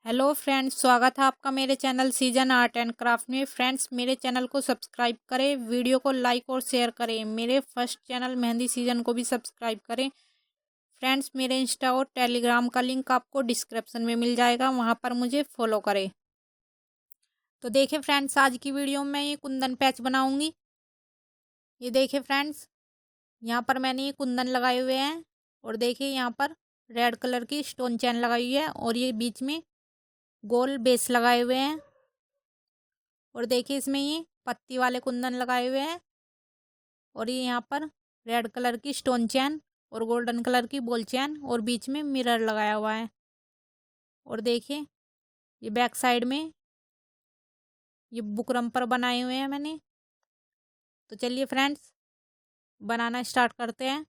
Hello friends, स्वागत है आपका मेरे channel season art and craft में। फ्रेंड्स, मेरे चैनल को सब्सक्राइब करें, वीडियो को लाइक और शेयर करें। मेरे फर्स्ट चैनल मेहंदी सीजन को भी सब्सक्राइब करें। फ्रेंड्स, मेरे इंस्टा और टेलीग्राम का लिंक आपको डिस्क्रिप्शन में मिल जाएगा, वहां पर मुझे फॉलो करें। तो देखिए फ्रेंड्स, आज की वीडियो में ये कुंदन पैच बनाऊंगी। ये देखिए फ्रेंड्स, यहाँ पर मैंने ये कुंदन लगाए हुए हैं और देखिए यहाँ पर रेड कलर की स्टोन चैन लगाई हुई है और ये बीच में गोल बेस लगाए हुए हैं। और देखिए इसमें ये पत्ती वाले कुंदन लगाए हुए हैं और ये यहाँ पर रेड कलर की स्टोन चैन और गोल्डन कलर की बॉल चैन और बीच में मिरर लगाया हुआ है। और देखिए ये बैक साइड में ये बुकरम पर बनाए हुए हैं मैंने। तो चलिए फ्रेंड्स, बनाना स्टार्ट करते हैं।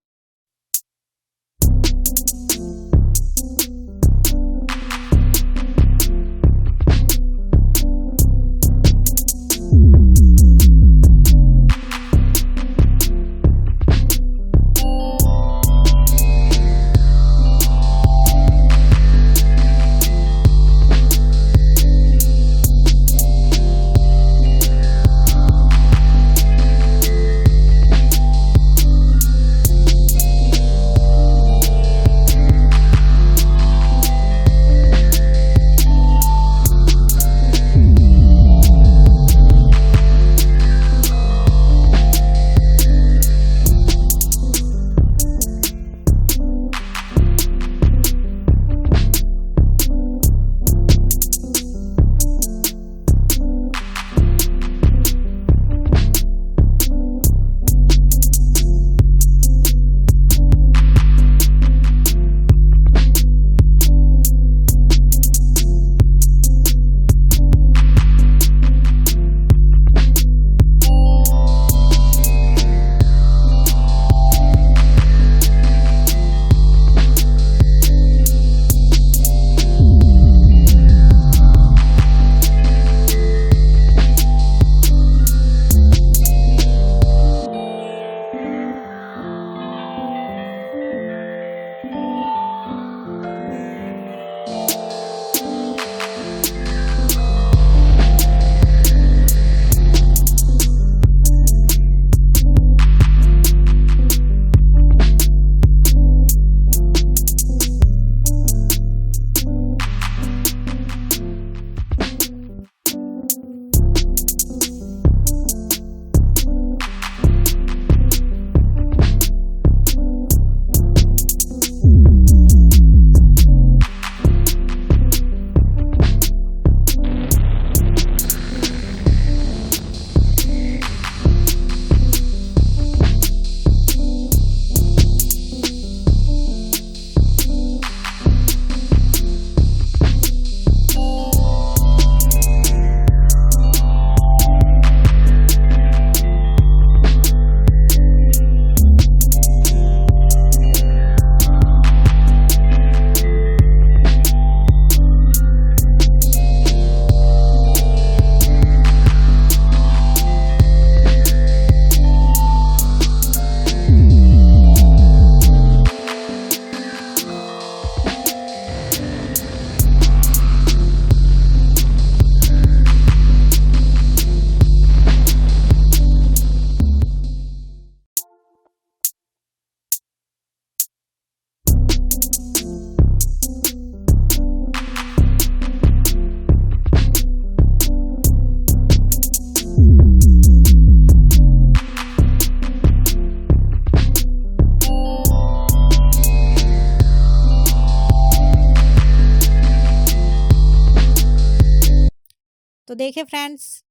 तो देखिए फ्रेंड्स,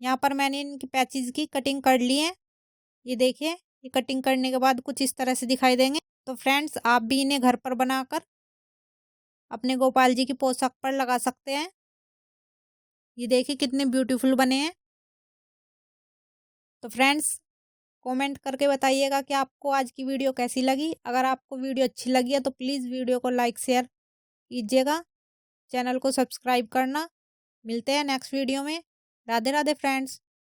यहाँ पर मैंने इनकी पैचेस की कटिंग कर ली है। ये देखिए, ये कटिंग करने के बाद कुछ इस तरह से दिखाई देंगे। तो फ्रेंड्स, आप भी इन्हें घर पर बनाकर अपने गोपाल जी की पोशाक पर लगा सकते हैं। ये देखिए कितने ब्यूटीफुल बने हैं। तो फ्रेंड्स, कमेंट करके बताइएगा कि आपको आज की वीडियो कैसी लगी। अगर आपको वीडियो अच्छी लगी है तो प्लीज़ वीडियो को लाइक शेयर कीजिएगा, चैनल को सब्सक्राइब करना। मिलते हैं नेक्स्ट वीडियो में। राधे राधे फ्रेंड्स।